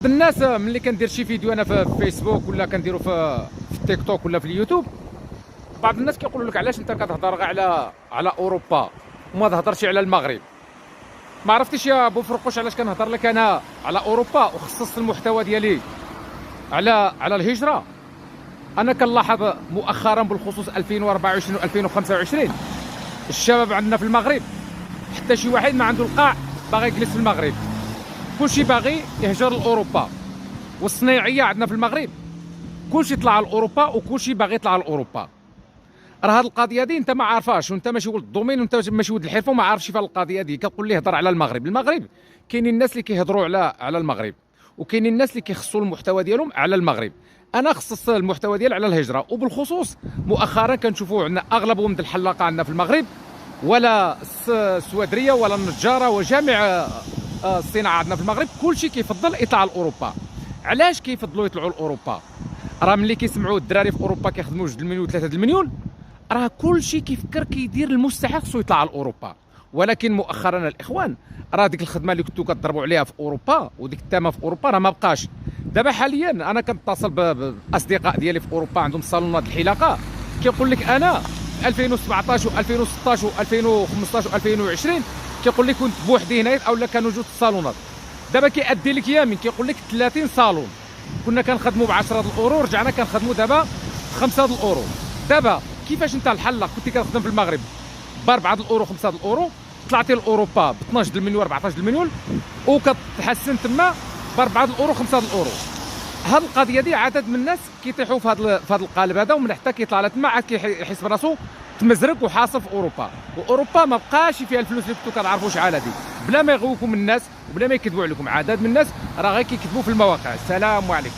الناس ملي كندير شي فيديو انا في فيسبوك ولا كنديرو في التيك توك ولا في اليوتيوب، بعض الناس كيقولوا لك علاش انت كتهضر غير على اوروبا وما تهضرش على المغرب. ما عرفتيش يا بو فرقوش علاش كنهضر لك انا على اوروبا وخصصت المحتوى ديالي على الهجره. انا كنلاحظ مؤخرا بالخصوص 2024 و 2025 الشباب عندنا في المغرب حتى شي واحد ما عنده القاع باغي يجلس في المغرب، كلشي باغي يهجر لاوروبا. والصنايعيه عندنا في المغرب كلشي طلع لاوروبا وكلشي باغي يطلع لاوروبا. راه هاد القضيه دي انت ما عارفاش، وانت ماشي ولد الدومين وانت ماشي ولد الحرفه وما عارفش في القضيه دي. كتقول لي هضر على المغرب. المغرب كاينين الناس اللي كيهضروا على المغرب، وكاينين الناس اللي كيخصوا المحتوى ديالهم على المغرب. انا خصصت المحتوى ديالي على الهجره، وبالخصوص مؤخرا كنشوفوا عندنا اغلبهم د الحلاقه عندنا في المغرب، ولا السوادريه ولا النجاره وجامع الصناعه عندنا في المغرب كلشي كيفضل يطلع لاوروبا. علاش كيفضلوا يطلعوا لاوروبا؟ راه ملي كيسمعوا الدراري في اوروبا كيخدموا 2 المليون 3 المليون، راه كلشي كيفكر كيدير المستحيل خصو يطلع لاوروبا. ولكن مؤخرا الاخوان راه ديك الخدمه اللي كنتو كتضربوا عليها في اوروبا وديك التامه في اوروبا راه ما بقاش. دابا حاليا انا كنتصل باصدقاء ديالي في اوروبا عندهم صالونات الحلاقه، كيقول لك انا في 2017 و2016 و2015 و2020 كيقول لك كنت بوحدي هنايا اولا كانوا جوج الصالونات. دابا كيأدي لك يامين كيقول لك 30 صالون كنا كنخدموا ب 10 الاورو رجعنا كنخدموا دابا ب 5 الاورو. دابا كيفاش انت الحلاق كنت كنخدم في المغرب ب 4 الاورو 5 الاورو، طلعتي لاوروبا ب 12 المليون 14 المليون وكتحسن تما ب 4 الاورو 5 الاورو. هاد القضيه دي عدد من الناس كيطيحوا في هذا القالب هذا، ومن حتى كيطلع لتما عاد كيحس براسو تمزرق وحاصل في اوروبا. واوروبا ما بقاش فيها الفلوس اللي كنتو كنعرفوا شحال هادي، بلا ما يغوكم الناس وبلا ما يكذبوا عليكم. عدد من الناس راه غير كيكذبوا في المواقع. السلام عليكم.